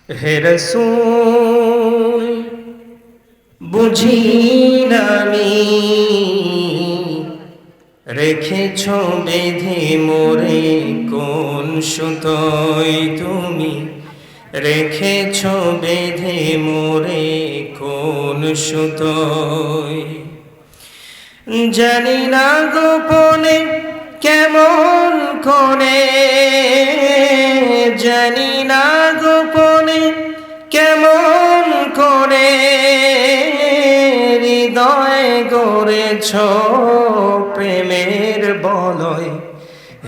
হে রাসূল বুঝি না আমি, রেখেছ বেঁধে মোরে কোন সুতোয় তুমি, রেখেছ বেঁধে মোরে কোন সুতোয়। জানি না গোপনে কেমন করে, জানি না গোপনে কেমন করে হৃদয় গড়েছ প্রেমের বলয়।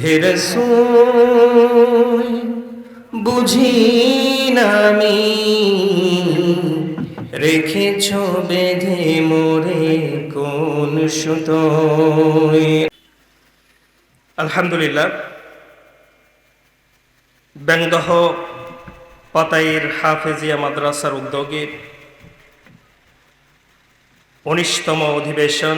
হে রাসূল বুঝি না আমি, রেখেছ বেঁধে মোরে কোন সুতোয়। আলহামদুলিল্লাহ, ব্যাংদহ পাতাইর হাফেজিয়া মাদ্রাসার উদ্যোগে ১৯তম অধিবেশন,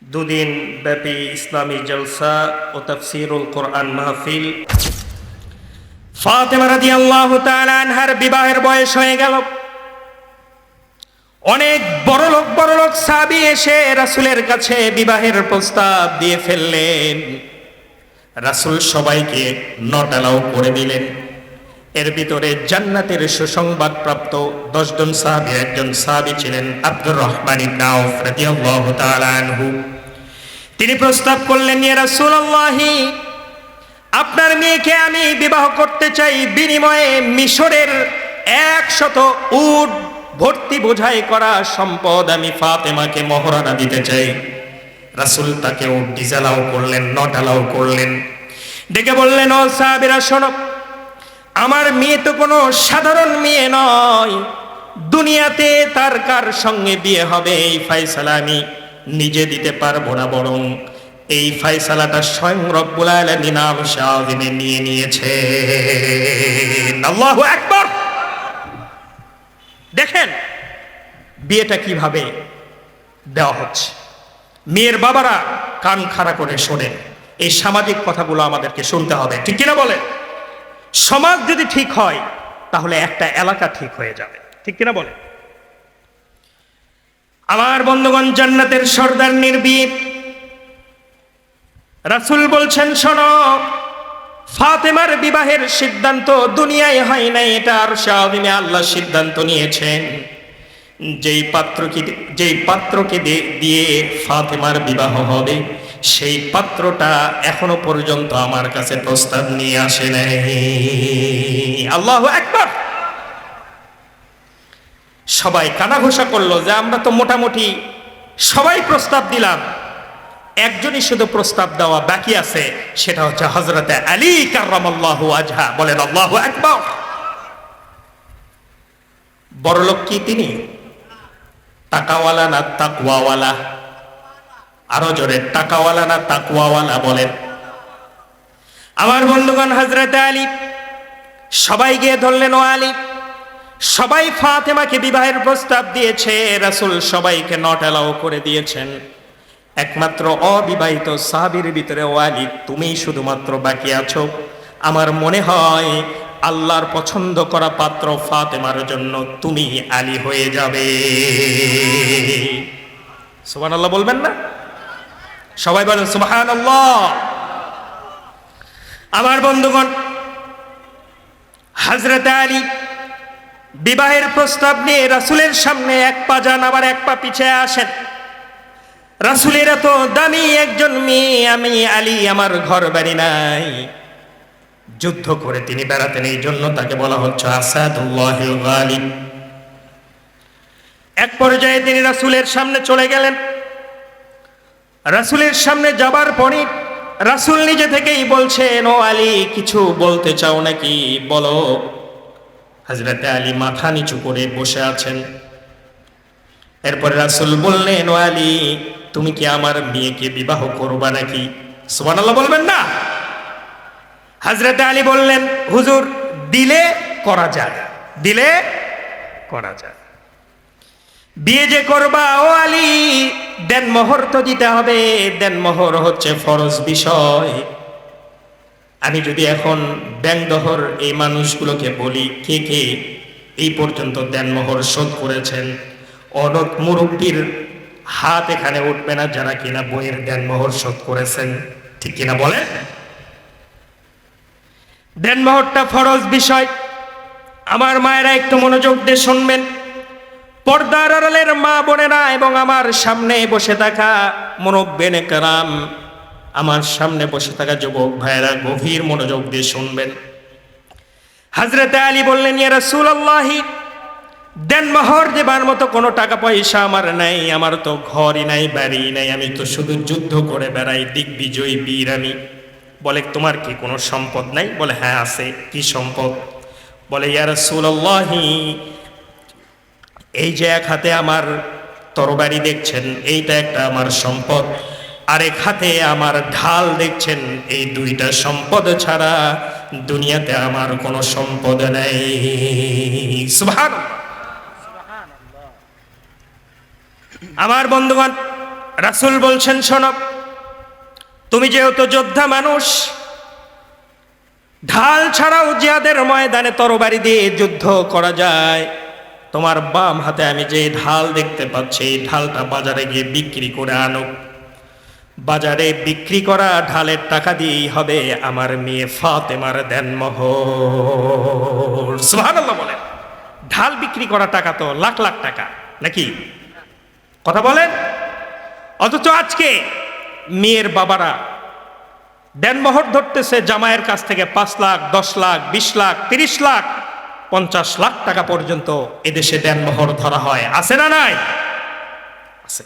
দুদিন ব্যাপী ইসলামী জলসা ও তাফসীরুল কোরআন মাহফিল। ফাতেমা রাদিয়াল্লাহু তাআলা আনহার বিবাহের বয়স হয়ে গেল। অনেক বড় লোক সাহাবী এসে রাসূলের কাছে বিবাহের প্রস্তাব দিয়ে ফেললেন। রাসূল সবাইকে নট অ্যালাউ করে দিলেন। এর ভিতরে জান্নাতের সুসংবাদ প্রাপ্ত 10 জন সাহাবী একজন সাহাবী ছিলেন আব্দুর রহমান ইবনে আউফ রাদিয়াল্লাহু তাআলা আনহু। তিনি প্রস্তাব করলেন, ইয়া রাসূলুল্লাহ, আপনার মেয়েকে আমি বিবাহ করতে চাই, বিনিময়ে মিশরের 100 উট ভর্তি বোঝাই করা সম্পদ আমি ফাতেমাকে মহরানা দিতে চাই। রাসূল তাকে উট ডিজালাও করলেন, নট অ্যালাউ করলেন। ডেকে বললেন, ও সাহাবীরা শোনো, আমার মেয়ে তো কোনো সাধারণ মেয়ে নয়, দুনিয়াতে তার কার সঙ্গে বিয়ে হবে এই ফয়সালা আমি নিজে দিতে পারবো না, বরং এই ফয়সালাটা স্বয়ং রব্বুল আলামিন আরশে আযিমে নিয়ে নিয়েছে। আল্লাহু আকবার। দেখেন বিয়েটা কিভাবে দেওয়া হচ্ছে। মেয়ের বাবারা কান খাড়া করে শোনেন, এই সামাজিক কথাগুলো আমাদেরকে শুনতে হবে, ঠিক কিনা বলেন? সমাজ যদি ঠিক হয় তাহলে একটা এলাকা ঠিক হয়ে যাবে, ঠিক কিনা বলে? আমার বন্ধুগণ, জান্নাতের সর্দারনির বিয়ে। রাসূল বলছেন, শোনো, ফাতেমার বিবাহের সিদ্ধান্ত দুনিয়ায় হয় নাই, এটা আরশে আযিমে আল্লাহ সিদ্ধান্ত নিয়েছেন। যেই পাত্রকে দিয়ে ফাতেমার বিবাহ হবে সেই পাত্রটা এখনো পর্যন্ত আমার কাছে প্রস্তাব নিয়ে আসে নাই। আল্লাহু আকবার। সবাই কানাঘোষা করলো যে আমরা তো মোটামুটি সবাই প্রস্তাব দিলাম, একজনই শুধু প্রস্তাব দেওয়া বাকি আছে, সেটা হচ্ছে হযরতে আলী কাররামাল্লাহু ওয়াজহা। বলেন আল্লাহু আকবার। বড়লোক কি তিনি? টাকাওয়ালা না তাকওয়াওয়ালা? আরো জোরে, টাকাওয়ালা না তাকওয়াওয়ালা? বলেন। আমার বন্ধুগণ, হযরতে আলী সবাই গিয়ে ধরলেন, ও আলী। সবাই ফাতেমাকে বিবাহের প্রস্তাব দিয়েছে, রাসূল সবাইকে নট অ্যালাউ করে দিয়েছেন। একমাত্র অবিবাহিত সাহাবীর ভিতরে ও আলী তুমি শুধুমাত্র বাকি আছো। আমার মনে হয় আল্লাহর পছন্দ করা পাত্র ফাতেমার জন্য তুমি আলী হয়ে যাবে। সুবহানাল্লাহ বলবেন না? সবাই বলেন সুবহানাল্লাহ। আমার বন্ধুগণ, হযরত আলী বিবাহের প্রস্তাব নিয়ে রাসূলের সামনে এক পা যান, আবার এক পা পিছে আসেন। রাসূলের এত দামি একজন মেয়ে আমি আলী, আমার ঘর বাড়ি নাই, যুদ্ধ করে তিনি বেড়াতেন, এই জন্য তাকে বলা হচ্ছে আসাদুল্লাহিল গালিব। এক পর্যায়ে তিনি রাসূলের সামনে চলে গেলেন। রাসূলের সামনে যাবার পরই রাসূল নিজে থেকেই বলছেন, ও আলী, কিছু বলতে চাও নাকি? বলো। হযরতে আলী মাথা নিচু করে বসে আছেন। এরপর রাসূল বললেন, ও আলী, তুমি কি আমার মেয়েকে বিবাহ করবা নাকি? সুবহানাল্লাহ বলবেন না? হযরতে আলী বললেন, হুজুর, দিলে করা যায়, দিলে করা যায়। বিয়ে যে করবা ও আলী, দেনমোহর তো দিতে হবে, দেনমোহর হচ্ছে ফরজ বিষয়। আমি যদি এখন ব্যাংকদহর এই মানুষগুলোকে বলি কে কে এই পর্যন্ত দেনমোহর শোধ করেছেন, অনেক মুরব্বীর হাত এখানে উঠবে না যারা কিনা বইয়ের দেনমোহর শোধ করেছেন, ঠিক কিনা বলে? দেনমোহরটা ফরজ বিষয়। আমার মায়েরা একটু মনোযোগ দিয়ে শুনবেন, পর্দার আড়ালের মা বোনেরা এবং আমার সামনে বসে থাকা মুরব্বিনে কেরাম, আমার সামনে বসে থাকা যুবক ভাইয়েরা গভীর মনোযোগ দিয়ে শুনবেন। হযরতে আলী বললেন, ইয়া রাসূলুল্লাহ, দেনমোহর দেবার মতো কোনো টাকা পয়সা আমার নাই, আমার তো ঘরই নাই, বাড়ি নাই, আমি তো শুধু যুদ্ধ করে বেড়াই, দিগ্বিজয়ী বীর আমি। বলে, তোমার কি কোনো সম্পদ নাই? বলে, হ্যাঁ আছে। কি সম্পদ? বলে, ইয়া রাসূলুল্লাহ, এই যে এক হাতে আমার তরবারি দেখছেন, এইটা একটা আমার সম্পদ, আরেক হাতে আমার ঢাল দেখছেন, এই দুইটা সম্পদ ছাড়া দুনিয়াতে আমার কোনো সম্পদ নেই। সুবহানাল্লাহ। আমার বন্ধুগণ, রাসূল বলছেন, শোনো, তুমি যেহেতু যোদ্ধা মানুষ, ঢাল ছাড়াও জিহাদের ময়দানে তরবারি দিয়ে যুদ্ধ করা যায়, তোমার বাম হাতে আমি যে ঢাল দেখতে পাচ্ছি, এই ঢালটা বাজারে গিয়ে বিক্রি করে আনো। বাজারে বিক্রি করা ঢালের টাকা দিয়েই হবে আমার মেয়ে ফাতেমার দেনমোহর। সুবহানাল্লাহ বলেন। ঢাল বিক্রি করা টাকা তো লাখ লাখ টাকা, নাকি? কথা বলেন। অথচ আজকে মেয়ের বাবারা দেনমোহর ধরতেছে জামাইয়ের কাছ থেকে 5 লাখ, 10 লাখ, 20 লাখ, 30 লাখ, 50 লাখ টাকা পর্যন্ত এদেশে দেনমোহর ধরা হয়। আছে না নাই? আছে।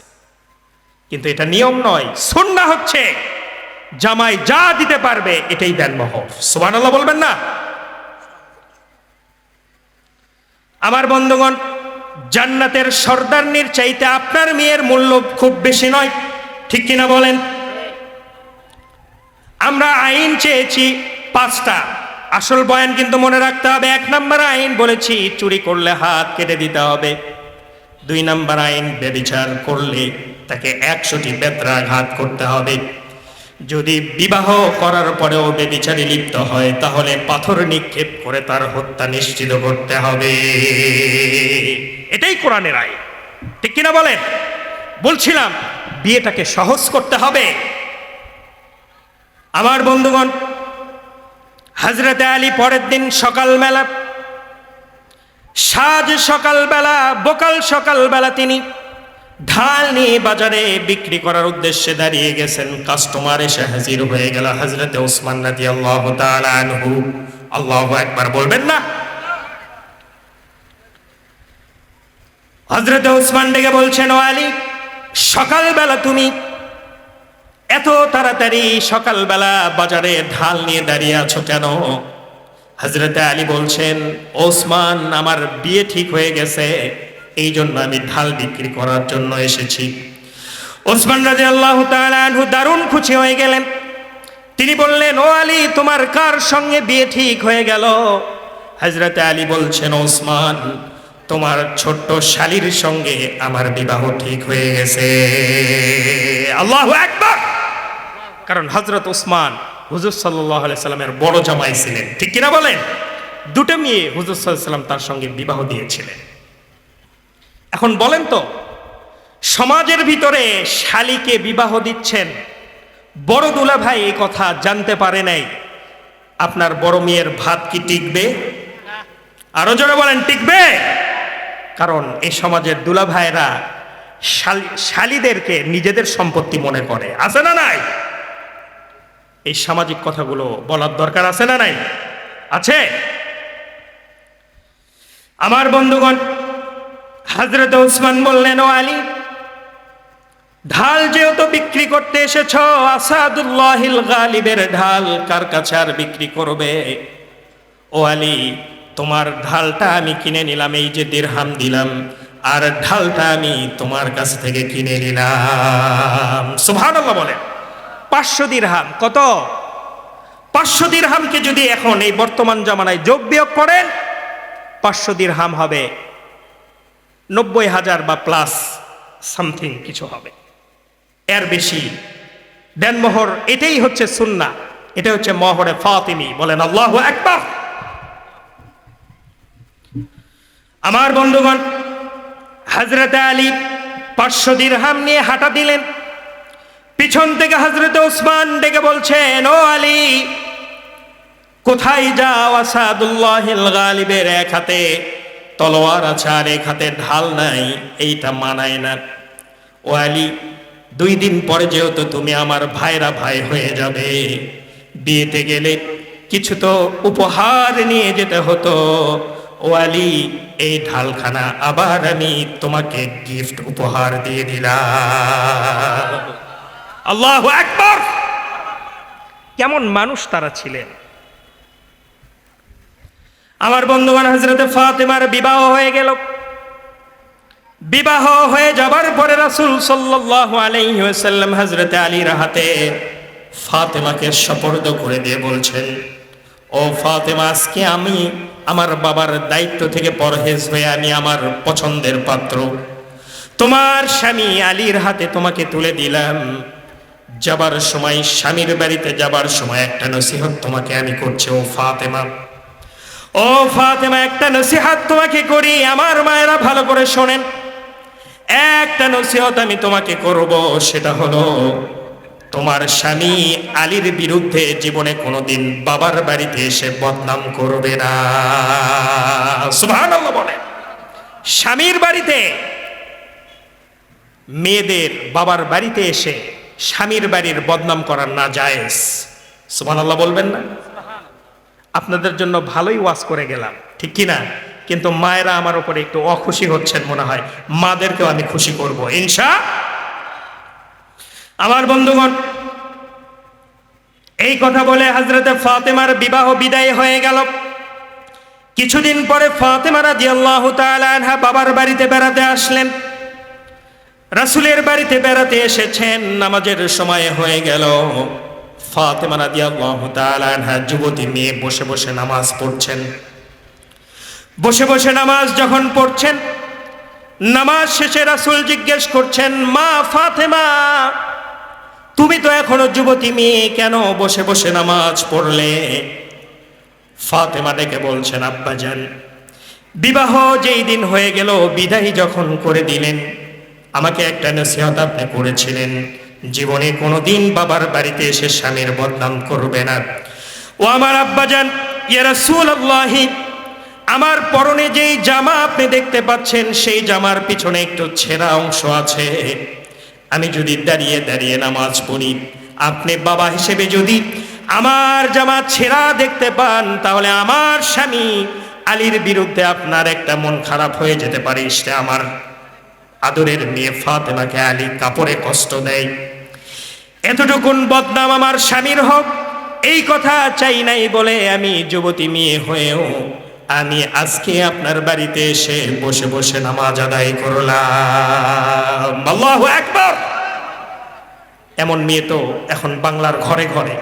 কিন্তু এটা নিয়ম নয়, সুন্নাহ হচ্ছে জামাই যা দিতে পারবে এটাই দেনমোহর। সুবহানাল্লাহ বলবেন না? আমার বন্ধুগণ, জান্নাতের সর্দারনির চাইতে আপনার মেয়ের মূল্য খুব বেশি নয়, ঠিক কিনা বলেন? আমরা আইন চেয়েছি 5টা। আসল বয়ান কিন্তু মনে রাখতে হবে। 1 নম্বর আইন বলেছি, চুরি করলে হাত কেটে দিতে হবে। 2 নম্বর আইন, ব্যভিচার করলে তাকে 100টি বেত্রাঘাত করতে হবে। যদি বিবাহ করার পরেও ব্যভিচারে লিপ্ত হয় তাহলে পাথর নিক্ষেপ করে তার হত্যা নিশ্চিত করতে হবে। এটাই কোরআনের আইন, ঠিক কিনা বলেন? বলছিলাম বিয়েটাকে সহজ করতে হবে। আমার বন্ধুগণ, হযরতে আলী পরের দিন সকালবেলা, সাজ সকালবেলা, বোকাল সকালবেলা তিনি ঢাল নিয়ে বাজারে বিক্রি করার উদ্দেশ্যে দাঁড়িয়ে গেছেন। কাস্টমার এসে হাজির হয়ে গেল। হযরতে ওসমান রাদিয়াল্লাহু তাআলা আনহু, আল্লাহু আকবার বলবেন না? হযরতে ওসমান ডেকে বলছেন, ও আলী, সকালবেলা তুমি এত তাড়াতাড়ি সকালবেলা বাজারে ঢাল নিয়ে দাঁড়িয়ে আছো কেন? হযরতে আলী বলছেন, ওসমান, আমার বিয়ে ঠিক হয়ে গেছে, এই জন্য আমি ঢাল বিক্রি করার জন্য এসেছি। ওসমান রাদিয়াল্লাহু তাআলা আনহু দারুণ খুশি হয়ে গেলেন। তিনি বললেন, ও আলী, তোমার কার সঙ্গে বিয়ে ঠিক হয়ে গেল? হযরতে আলী বলছেন, ওসমান, তোমার ছোট্ট শালীর সঙ্গে আমার বিবাহ ঠিক হয়ে গেছে। আল্লাহু আকবার। কারণ হযরত ওসমান হুজুর সাল্লাল্লাহু আলাইহি সাল্লামের বড় জামাই ছিলেন, ঠিক কিনা বলেন? 2টা মেয়ে হুজুর সাল্লাল্লাহু আলাইহি সাল্লাম তার সঙ্গে বিবাহ দিয়েছিলেন। এখন বলেন তো, সমাজের ভিতরে শালীকে বিবাহ দিচ্ছেন, বড় দুলাভাই এই কথা জানতে পারে নাই, আপনার বড় মেয়ের ভাত কি টিকবে? আরো জোরে বলেন, টিকবে? কারণ এই সমাজের দুলাভাইরা শালীদেরকে নিজেদের সম্পত্তি মনে করে। আছে না নাই? এই সামাজিক কথাগুলো বলার দরকার আছে না নাই? আছে। আমার বন্ধুগণ, হযরত ওসমান বললেন, ও আলী, ঢাল যেহেতু বিক্রি করতে এসেছ, আসাদুল্লাহিল গালিবের ঢাল কার কাছে আর বিক্রি করবে? ও আলী, তোমার ঢালটা আমি কিনে নিলাম, এই যে দিরহাম দিলাম, আর ঢালটা আমি তোমার কাছ থেকে কিনে নিলাম। সুবহানাল্লাহ বলেন। 500 দিরহাম। কত? 500 দিরহামকে যদি এখন এই বর্তমান জামানায় যোগ বিয়োগ করেন, 500 দিরহাম হবে 90,000 বা প্লাস সামথিং কিছু হবে, এর বেশি। দেনমোহর এটাই হচ্ছে সুন্নাহ। এটা হচ্ছে মহরে ফাতিমি। বলেন আল্লাহু আকবার। আমার বন্ধুগণ, হযরত আলী 500 দিরহাম নিয়ে হাঁটা দিলেন। পিছন থেকে হযরত ওসমান ডেকে বলছেন, ও আলী, কোথায় যাও? আসাদুল্লাহিল গালিবের এক হাতে তলোয়ার আছে আর এক হাতে ঢাল নাই, এইটা মানায় না। ও আলী, 2 দিন পরে যেহেতু তুমি আমার ভাইরা ভাই হয়ে যাবে, বিয়েতে গেলে কিছু তো উপহার নিয়ে যেতে হতো। ও আলী, এই ঢালখানা আবার আমি তোমাকে গিফট উপহার দিয়ে দিলাম। আল্লাহু আকবার। কেমন মানুষ তারা ছিলেন। আমার বন্ধুগণ, হযরত ফাতেমার বিবাহ হয়ে গেল। বিবাহ হয়ে যাবার পরে রাসূল সাল্লাল্লাহু আলাইহি ওয়াসাল্লাম হযরত আলীর হাতে ফাতেমাকে সুপর্দ করে দিয়ে বলছেন, ও ফাতেমা, আজকে আমি আমার বাবার দায়িত্ব থেকে পরহেজ হয়ে আমি আমার পছন্দের পাত্র তোমার স্বামী আলীর হাতে তোমাকে তুলে দিলাম। যাবার সময়, স্বামীর বাড়িতে যাবার সময় একটা নসিহত তোমাকে আমি করছি। ও ফাতেমা, ও ফাতেমা, একটা নসিহত তোমাকে করি। আমার মায়েরা ভালো করে শোনেন। একটা নসিহত আমি তোমাকে করব, সেটা হলো তোমার স্বামী আলীর বিরুদ্ধে জীবনে কোনোদিন বাবার বাড়িতে এসে বদনাম করবে না। সুবহানাল্লাহ বলে। স্বামীর বাড়িতে, মেয়েদের বাবার বাড়িতে এসে স্বামীর বাড়ির বদনাম করা না জায়েজ। সুবহানাল্লাহ বলবেন না? আপনাদের জন্য ভালোই ওয়াজ করে গেলাম, ঠিক কি না? কিন্তু মায়েরা আমার উপরে একটু অখুশি হচ্ছেন মনে হয়। মাদেরকেও আমি খুশি করব ইনশাআল্লাহ। আমার বন্ধুগণ, এই কথা বলে হযরতে ফাতেমার বিবাহ বিদায় হয়ে গেল। কিছুদিন পরে ফাতেমা রাদিয়াল্লাহু তাআলা আনহা বাবার বাড়িতে বেড়াতে আসলেন। রাসূলের বাড়িতে বেড়াতে এসেছেন, নামাজের সময় হয়ে গেল। ফাতেমা রাদিয়াল্লাহু তাআলা আনহা যুবতী মেয়ে বসে বসে নামাজ পড়ছেন। বসে বসে নামাজ যখন পড়ছেন, নামাজ শেষে রাসূল জিজ্ঞেস করছেন, মা ফাতেমা, তুমি তো এখনো যুবতী মেয়ে, কেন বসে বসে নামাজ পড়লে? ফাতেমা ডেকে বলছেন, আব্বাজান, বিবাহ যেই দিন হয়ে গেল, বিদায় যখন করে দিলেন, আমাকে একটা নসিহত আপনি করেছিলেন, জীবনে কোনোদিন বাবার বাড়িতে এসে স্বামীর বদনাম করবে না। ও আমার আব্বাজান, ইয়া রাসূলুল্লাহ, আমার পরনে যেই জামা আপনি দেখতে পাচ্ছেন, সেই জামার পিছনে একটু ছেঁড়া অংশ আছে। আমি যদি দাঁড়িয়ে দাঁড়িয়ে নামাজ পড়ি, আপনি বাবা হিসেবে যদি আমার জামা ছেঁড়া দেখতে পান, তাহলে আমার স্বামী আলীর বিরুদ্ধে আপনার একটা মন খারাপ হয়ে যেতে পারে। সে আমার আদরের মেয়ে ফাতেমাকে আলী কাপড়ে কষ্ট দেয়, এতটুকুন বদনাম আমার স্বামীর হোক, এই কথা চাই নাই বলে আমি যুবতী মেয়ে হয়েও আমি আজকে আপনার বাড়িতে এসে বসে বসে নামাজ আদায় করলাম। আল্লাহু আকবার। এমন মেয়ে তো এখন বাংলার ঘরে ঘরে,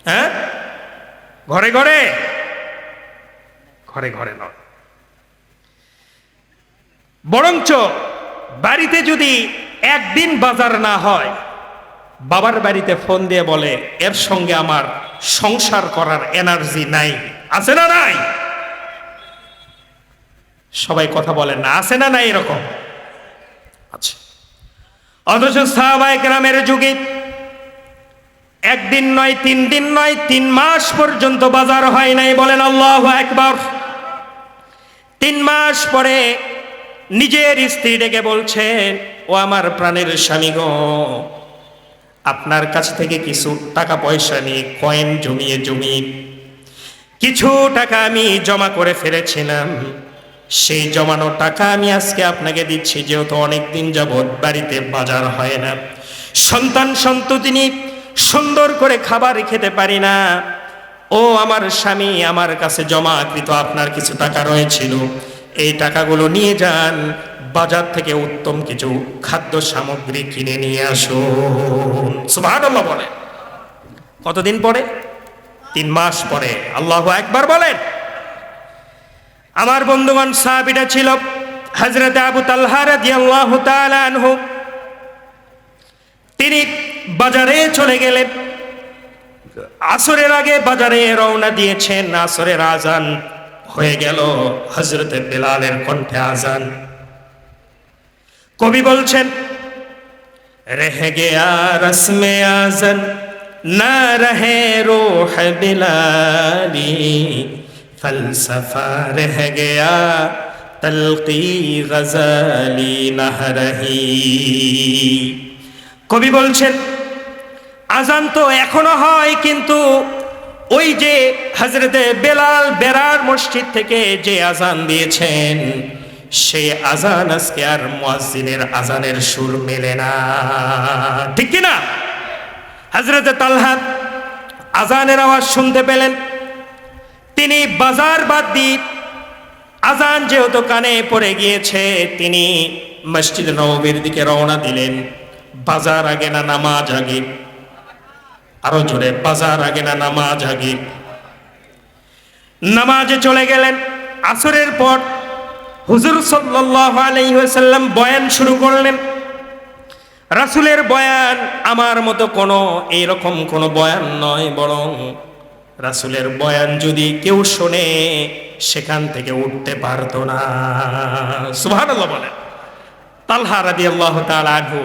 হ্যাঁ, ঘরে ঘরে, ঘরে ঘরে নয়। বরঞ্চ বাড়িতে যদি একদিন বাজার না হয়, বাবার বাড়িতে ফোন দিয়ে বলে, এর সঙ্গে আমার সংসার করার এনার্জি নাই। আছে না নাই? সবাই কথা বলেন না, আছে না নাই? এরকম আছে। অথচ সাহাবায়ে কেরামের যুগে একদিন নয়, 3 দিন নয়, 3 মাস পর্যন্ত বাজার হয় নাই। বলেন আল্লাহু আকবার। 3 মাস পরে নিজের স্ত্রী ডেকে বলছেন, ও আমার প্রাণের স্বামী গো, আপনার কাছ থেকে কিছু টাকা পয়সা নিয়ে কয়েন জমিয়ে জমিয়ে কিছু টাকা আমি জমা করে ফেলেছিলাম, সেই জমানো টাকা আমি আজকে আপনাকে দিচ্ছি। যেহেতু অনেকদিন যাবৎ বাড়িতে বাজার হয় না, সন্তান সন্ততি নিয়ে সুন্দর করে খাবার খেতে পারি না, ও আমার স্বামী, আমার কাছে জমাকৃত আপনার কিছু টাকা রয়েছিল, এই টাকাগুলো নিয়ে যান, বাজার থেকে উত্তম কিছু খাদ্য সামগ্রী কিনে নিয়ে আসুন। সুবহানাল্লাহ বলে। কতদিন পরে? 3 মাস পরে। আল্লাহু আকবার বলেন। আমার বন্ধুগণ, সাহাবীটা ছিল হযরত আবু তালহা রাদিয়াল্লাহু তাআলা আনহু। তিনি বাজারে চলে গেলেন। আসরের আগে বাজারে রওনা দিয়েছেন, আসরের আজান হয়ে গেল, হযরতে বেলালের কণ্ঠে আজান। কবি বলছেন, রহ গয়া রসমে আজান না রহে রূহ বিলালি, ফলসফা রহ গয়া তলকি গজালি না রহি। কবি বলছেন, আজান তো এখনো হয়, কিন্তু ওই যে হযরতে বেলাল বেরার মসজিদ থেকে যে আজান দিয়েছেন, সেই আজান আজকে আর মুয়াজ্জিনের আজানের সুর মেলে না, ঠিক কি না? হযরতে তালহা আজানের আওয়াজ শুনতে পেলেন, তিনি বাজার বাদ দিয়ে, আজান যেহেতু কানে পড়ে গিয়েছে, তিনি মসজিদ নববীর দিকে রওনা দিলেন। বাজার আগে না নামাজ আগে? আরো জোরে, বাজার আগে না নামাজ আগে? নামাজে চলে গেলেন। আসরের পর হুজুর সাল্লাল্লাহু আলাইহি ওয়াসাল্লাম বয়ান শুরু করলেন। রাসূলের বয়ান আমার মতো কোনো এইরকম কোনো বয়ান নয়, বরং রাসূলের বয়ান যদি কেউ শোনে সেখান থেকে উঠতে পারতো না। সুবহানাল্লাহ বলেন। তালহা রাদিয়াল্লাহু তাআলা আনহু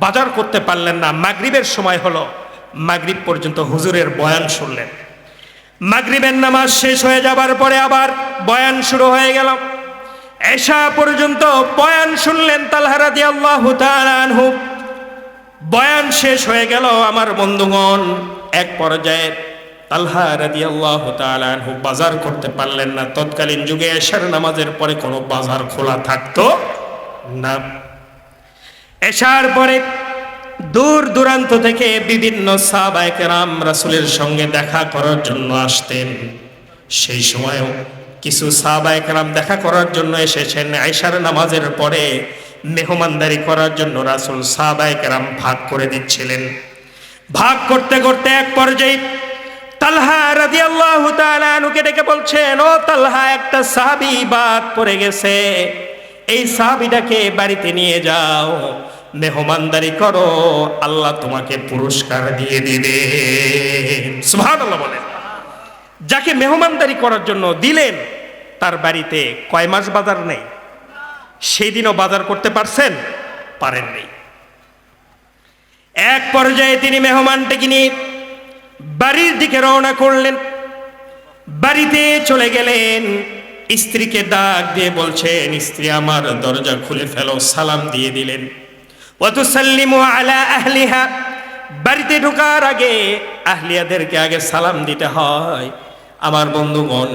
বাজার করতে পারলেন না। মাগরিবের সময় হলো, মাগরিব পর্যন্ত হুজুরের বয়ান শুনলেন। মাগরিবের নামাজ শেষ হয়ে যাবার পরে আবার বয়ান শুরু হয়ে গেল। এশা পর্যন্ত বয়ান শুনলেন তালহা রাদিয়াল্লাহু তাআলা আনহু। বয়ান শেষ হয়ে গেল আমার বন্ধুগণ। এক পর্যায়ে তালহা রাদিয়াল্লাহু তাআলা আনহু বাজার করতে পারলেন না। তৎকালীন যুগে এশার নামাজের পরে কোনো বাজার খোলা থাকতো না। এশার পরে দূর দূরান্ত থেকে বিভিন্ন সাহাবায়ে কেরাম রাসূলের সঙ্গে দেখা করার জন্য আসতেন। সেই সময়ও কিছু সাহাবায়ে কেরাম দেখা করার জন্য এসেছেন। এশার নামাজের পরে মেহমানদারি করার জন্য রাসূল সাহাবায়ে কেরাম ভাগ করে দিচ্ছিলেন। ভাগ করতে করতে এক পর্যায়ে তালহা রাদিয়াল্লাহু তাআলা আনহুকে ডেকে বলছেন, ও তালহা, একটা সাহাবী বাদ পড়ে গেছে, এই সাহাবীটাকে বাড়িতে নিয়ে যাও, মেহমানদারি করো, আল্লাহ তোমাকে পুরস্কার দিয়ে দিবে। সুবহানাল্লাহ বলেন। যাকে মেহমানদারি করার জন্য দিলেন, তার বাড়িতে কয় মাস বাজার নেই, সেই দিনও বাজার করতে পারছেন? পারেননি। এক পর্যায়ে তিনি মেহমানটাকে নিয়ে বাড়ির দিকে রওনা করলেন। বাড়িতে চলে গেলেন। স্ত্রীকে ডাক দিয়ে বলছেন, স্ত্রী আমার দরজা খুলে ফেলো, সালাম দিয়ে দিলেন। ওয়াতুসাল্লিমু আলা আহলিহা, বাড়িতে ঢোকার আগে আহলিয়াদেরকে আগে সালাম দিতে হয়। আমার বন্ধুগণ,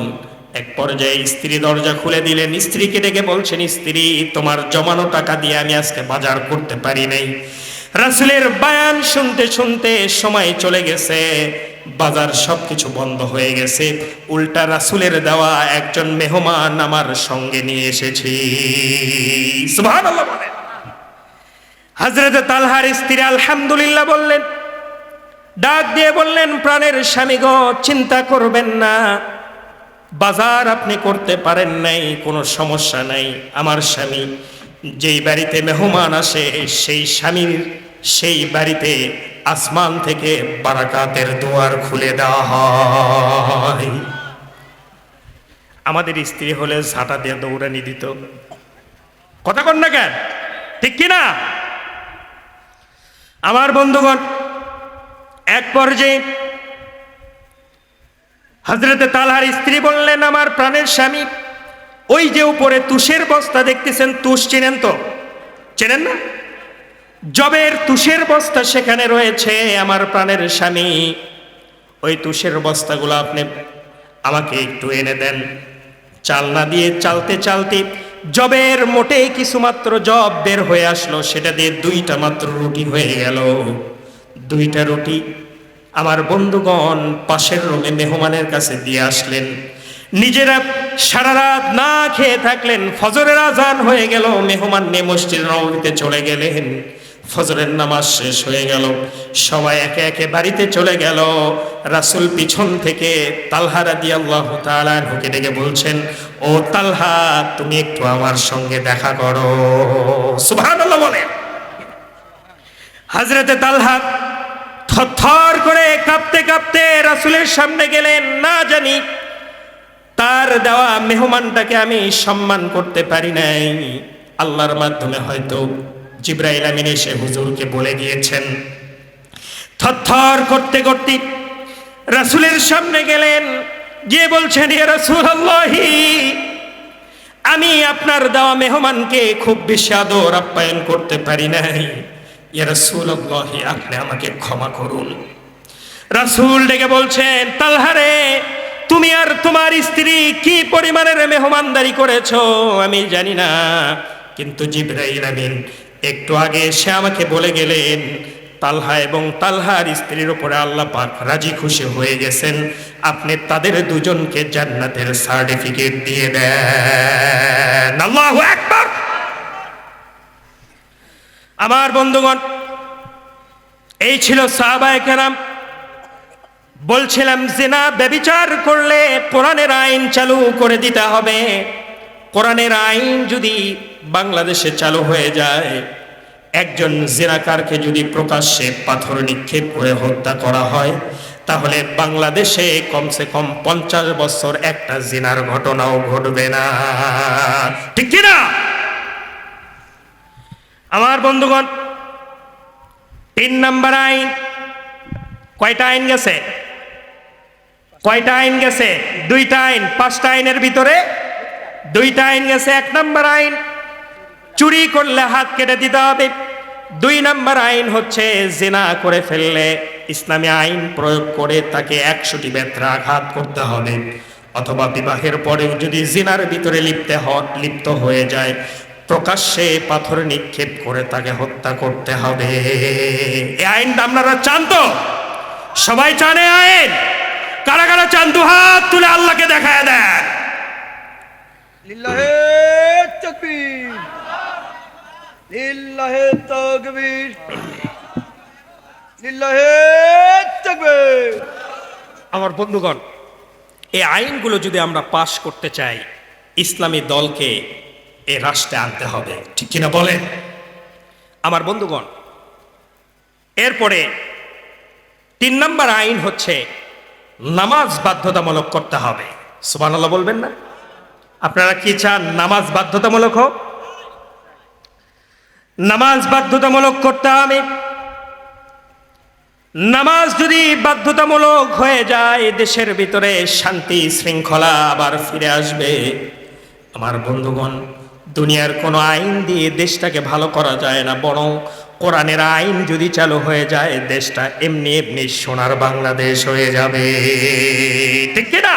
এক পর্যায়ে স্ত্রী দরজা খুলে দিলেন। স্ত্রীকে ডেকে বলছেন, স্ত্রী, তোমার জমানো টাকা দিয়ে আমি আজকে বাজার করতে পারি নাই। রাসূলের বয়ান শুনতে শুনতে সময় চলে গেছে, বাজার সবকিছু বন্ধ হয়ে গেছে। উল্টা রাসূলের দেওয়া একজন মেহমান আমার সঙ্গে নিয়ে এসেছি। সুবহানাল্লাহ বলেন। হযরত তালহার স্ত্রী আলহামদুলিল্লাহ বললেন। ডাক দিয়ে বললেন, প্রাণের স্বামী গো, চিন্তা করবেন না, বাজার আপনি করতে পারেন নাই, কোনো সমস্যা নাই। আমার স্বামী যেই বাড়িতে মেহমান আসে, সেই স্বামীর সেই বাড়িতে আসমান থেকে বারাকাতের দুয়ার খুলে দেওয়া হয়। আমাদের স্ত্রী হলে ঝাঁটা দিয়ে দৌড়ানি দিত। কথা কন না কেন? ঠিক কিনা? আমার বন্ধুগণ, এক পর্যায়ে হযরতে তালহার স্ত্রী বললেন, আমার প্রাণের স্বামী, ওই যে উপরে তুষের বস্তা দেখতেছেন, তুষ চেনেন তো? চেনেন না? জবের তুষের বস্তা সেখানে রয়েছে। আমার প্রাণের স্বামী, ওই তুষের বস্তাগুলো আপনি আমাকে একটু এনে দেন। চালনা দিয়ে চালতে চালতে জবের মোটেই কিছু মাত্র জব বের হয়ে আসলো, সেটা দিয়ে দুইটা মাত্র রুটি হয়ে গেল। দুইটা রুটি আমার বন্ধুগণ পাশের রুমে মেহমানের কাছে দিয়ে আসলেন। নিজেরা সারা রাত না খেয়ে থাকলেন। ফজরের আজান হয়ে গেল, মেহমান নিয়ে মসজিদ নববীতে চলে গেলেন। ফজরের নামাজ শেষ হয়ে গেল, সবাই একে একে বাড়িতে চলে গেল। রাসূল পিছন থেকে তালহা রাদিয়াল্লাহু তাআলা আনহুকে ডেকে বলছেন, ও তালহা, তুমি একটু আমার সঙ্গে দেখা করো। সুবহানাল্লাহ বলেন। হযরতে তালহা থরথর থরথর করে কাঁপতে কাঁপতে রাসূলের সামনে গেলেন। না জানি তার দেওয়া মেহমানটাকে আমি সম্মান করতে পারি নাই। আল্লাহর মাধ্যমে হয়তো জিবরাইল আমিন এসে হুজুরকে বলে গিয়েছেন। থরথর করতে করতে রাসূলের সামনে গেলেন, গিয়ে বলছেন, ইয়া রাসূলুল্লাহি, আমি আপনার দেওয়া মেহমানকে খুব বেশি আদর আপ্যায়ন করতে পারি নাই। ইয়া রাসূলুল্লাহি, আপনি আমাকে ক্ষমা করুন। রাসূল ডেকে বলছেন, তালহা রে, তুমি আর তোমার স্ত্রী কি পরিমাণের মেহমানদারি করেছো আমি জানি না, কিন্তু জিবরাইল আমিন একটু আগে এসে আমাকে বলে গেলেন তালহা এবং তালহার স্ত্রীর উপরে আল্লাহ পাক রাজি খুশি হয়ে গেছেন, আপনি তাদের দুজনকে জান্নাতের সার্টিফিকেট দিয়ে দেন। আল্লাহু আকবার। আমার বন্ধুগণ, এই ছিল সাহাবায়ে কেরাম। বলছিলাম জিনা ব্যভিচার করলে কোরআনের আইন চালু করে দিতে হবে। কোরআনের আইন যদি বাংলাদেশে চালু হয়ে যায়, একজন জিনাকারকে যদি প্রকাশ্যে পাথর নিক্ষেপ করে হত্যা করা হয়, তাহলে বাংলাদেশে কমসে কম 50 বছর একটা জিনার ঘটনাও ঘটবে না। ঠিক কিনা? আমার বন্ধুগণ, 3 নম্বর আইন। কয়টা আইন গেছে? কয়টা আইন গেছে? 2টা আইন। 5টা আইনের ভিতরে 2টা আইন গেছে। 1 নম্বর আইন, চুরি করলে হাত কেটে দিতে হবে। 2 নম্বর আইন হচ্ছে জিনা করে ফেললে ইসলামী আইন প্রয়োগ করে তাকে 100টি বেত্রা আঘাত করতে হবে, অথবা বিবাহের পরেও যদি জিনার ভিতরে লিপ্ত হয়ে যায়, প্রকাশ্যে পাথর নিক্ষেপ করে তাকে হত্যা করতে হবে। এই আইনটা আপনারা চান তো? সবাই চান এই আইন? কারা কারা চান দুহাত তুলে আল্লাহকে দেখায় দেন। লিল্লাহে তাকবীর, লিল্লাহে তাকবীর, লিল্লাহে তাকবীর। আমার বন্ধুগণ, এই আইনগুলো যদি আমরা পাশ করতে চাই, ইসলামী দলকে এই রাষ্ট্রে আনতে হবে। ঠিক কিনা বলেন? আমার বন্ধুগণ, এরপরে 3 নম্বর আইন হচ্ছে নামাজ বাধ্যতামূলক করতে হবে। সুবহানাল্লাহ বলবেন না? আপনারা কি চান নামাজ বাধ্যতামূলক হোক? নামাজ বাধ্যতামূলক করতে হবে। নামাজ যদি বাধ্যতামূলক হয়ে যায়, দেশের ভিতরে শান্তি শৃঙ্খলা আবার ফিরে আসবে। আমার বন্ধুগণ, দুনিয়ার কোনো আইন দিয়ে দেশটাকে ভালো করা যায় না, বরং কোরআনের আইন যদি চালু হয়ে যায়, দেশটা এমনি এমনি সোনার বাংলাদেশ হয়ে যাবে। ঠিক কিনা?